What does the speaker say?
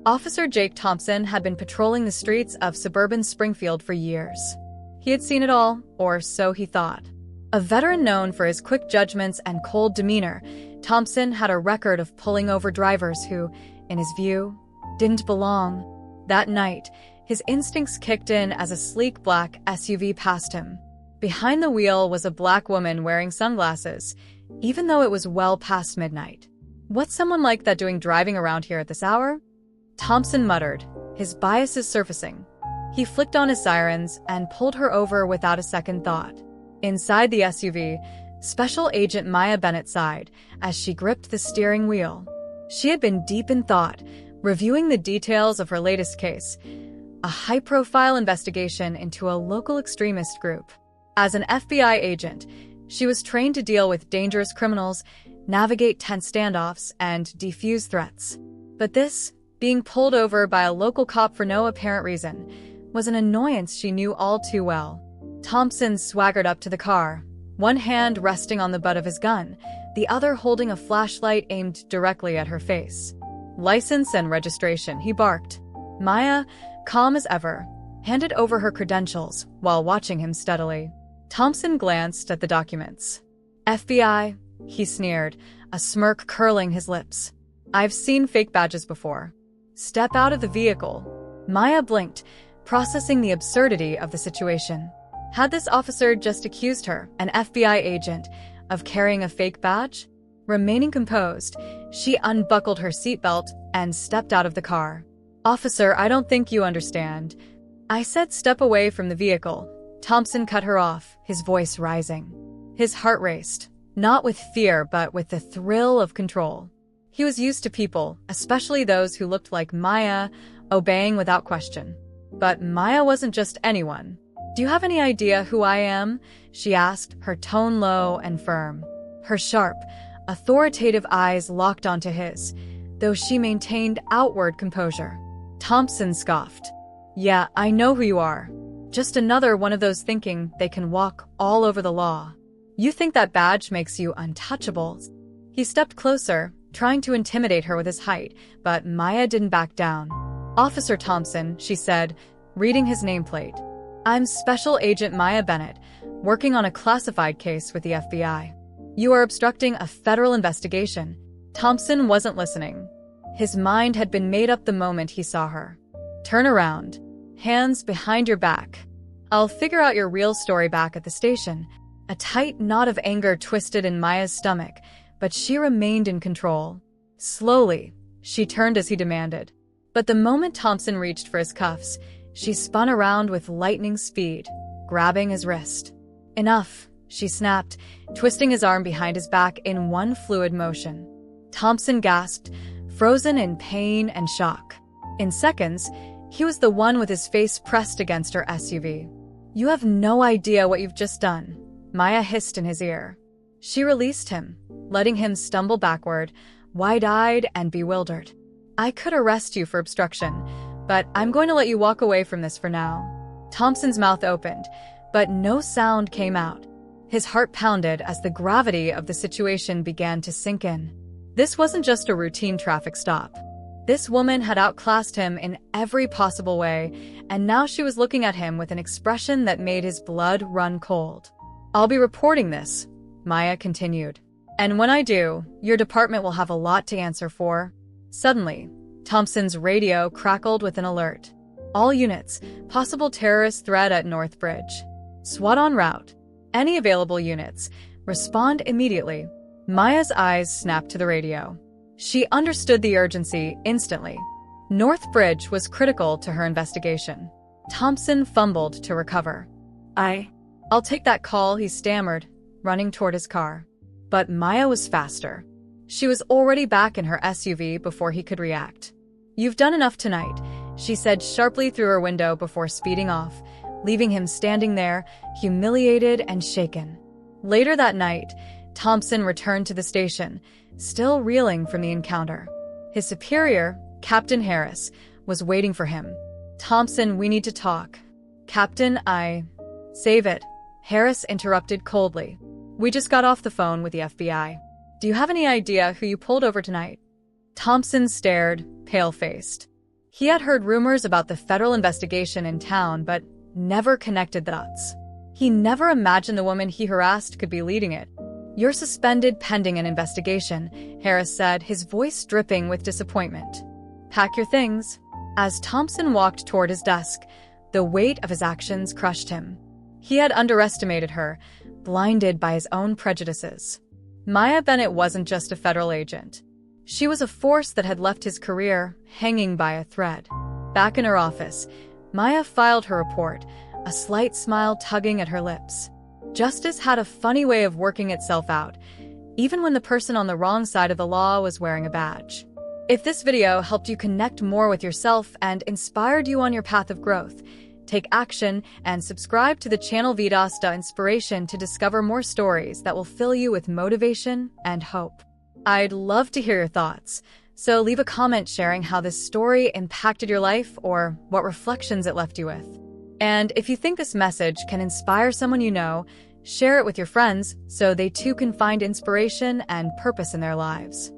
Officer Jake Thompson had been patrolling the streets of suburban Springfield for years. He had seen it all, or so he thought. A veteran known for his quick judgments and cold demeanor, Thompson had a record of pulling over drivers who, in his view, didn't belong. That night, his instincts kicked in as a sleek black SUV passed him. Behind the wheel was a black woman wearing sunglasses, even though it was well past midnight. "What's someone like that doing driving around here at this hour?" Thompson muttered, his biases surfacing. He flicked on his sirens and pulled her over without a second thought. Inside the SUV, Special Agent Maya Bennett sighed as she gripped the steering wheel. She had been deep in thought, reviewing the details of her latest case, a high-profile investigation into a local extremist group. As an FBI agent, she was trained to deal with dangerous criminals, navigate tense standoffs, and defuse threats. But this, being pulled over by a local cop for no apparent reason, was an annoyance she knew all too well. Thompson swaggered up to the car, one hand resting on the butt of his gun, the other holding a flashlight aimed directly at her face. "License and registration," he barked. Maya, calm as ever, handed over her credentials while watching him steadily. Thompson glanced at the documents. "FBI," he sneered, a smirk curling his lips. "I've seen fake badges before." "Step out of the vehicle." Maya blinked, processing the absurdity of the situation. Had this officer just accused her, an FBI agent, of carrying a fake badge? Remaining composed, she unbuckled her seatbelt and stepped out of the car. "Officer, I don't think you understand. I said step away from the vehicle." Thompson cut her off, his voice rising. His heart raced, not with fear but with the thrill of control. He was used to people, especially those who looked like Maya, obeying without question. But Maya wasn't just anyone. "Do you have any idea who I am?" she asked, her tone low and firm. Her sharp, authoritative eyes locked onto his, though she maintained outward composure. Thompson scoffed. "Yeah, I know who you are. Just another one of those thinking they can walk all over the law. You think that badge makes you untouchable." He stepped closer, trying to intimidate her with his height, but Maya didn't back down. "Officer Thompson," she said, reading his nameplate. "I'm Special Agent Maya Bennett, working on a classified case with the FBI. You are obstructing a federal investigation." Thompson wasn't listening. His mind had been made up the moment he saw her. "Turn around. Hands behind your back. I'll figure out your real story back at the station." A tight knot of anger twisted in Maya's stomach, but she remained in control. Slowly, she turned as he demanded. But the moment Thompson reached for his cuffs, she spun around with lightning speed, grabbing his wrist. "Enough," she snapped, twisting his arm behind his back in one fluid motion. Thompson gasped, frozen in pain and shock. In seconds, he was the one with his face pressed against her SUV. "You have no idea what you've just done," Maya hissed in his ear. She released him, letting him stumble backward, wide-eyed and bewildered. "I could arrest you for obstruction, but I'm going to let you walk away from this for now." Thompson's mouth opened, but no sound came out. His heart pounded as the gravity of the situation began to sink in. This wasn't just a routine traffic stop. This woman had outclassed him in every possible way, and now she was looking at him with an expression that made his blood run cold. "I'll be reporting this," Maya continued. "And when I do, your department will have a lot to answer for." Suddenly, Thompson's radio crackled with an alert. "All units, possible terrorist threat at North Bridge. SWAT en route. Any available units, respond immediately." Maya's eyes snapped to the radio. She understood the urgency instantly. North Bridge was critical to her investigation. Thompson fumbled to recover. I'll take that call," he stammered, running toward his car. But Maya was faster. She was already back in her SUV before he could react. "You've done enough tonight," she said sharply through her window before speeding off, leaving him standing there, humiliated and shaken. Later that night, Thompson returned to the station, still reeling from the encounter. His superior, Captain Harris, was waiting for him. "Thompson, we need to talk." "Captain, Save it," Harris interrupted coldly. "We just got off the phone with the FBI. Do you have any idea who you pulled over tonight?" Thompson stared, pale-faced. He had heard rumors about the federal investigation in town, but never connected the dots. He never imagined the woman he harassed could be leading it. "You're suspended pending an investigation," Harris said, his voice dripping with disappointment. "Pack your things." As Thompson walked toward his desk, the weight of his actions crushed him. He had underestimated her, blinded by his own prejudices. Maya Bennett wasn't just a federal agent. She was a force that had left his career hanging by a thread. Back in her office, Maya filed her report, a slight smile tugging at her lips. Justice had a funny way of working itself out, even when the person on the wrong side of the law was wearing a badge. If this video helped you connect more with yourself and inspired you on your path of growth, take action and subscribe to the channel Vidas Inspiración to discover more stories that will fill you with motivation and hope. I'd love to hear your thoughts, so leave a comment sharing how this story impacted your life or what reflections it left you with. And if you think this message can inspire someone you know, share it with your friends so they too can find inspiration and purpose in their lives.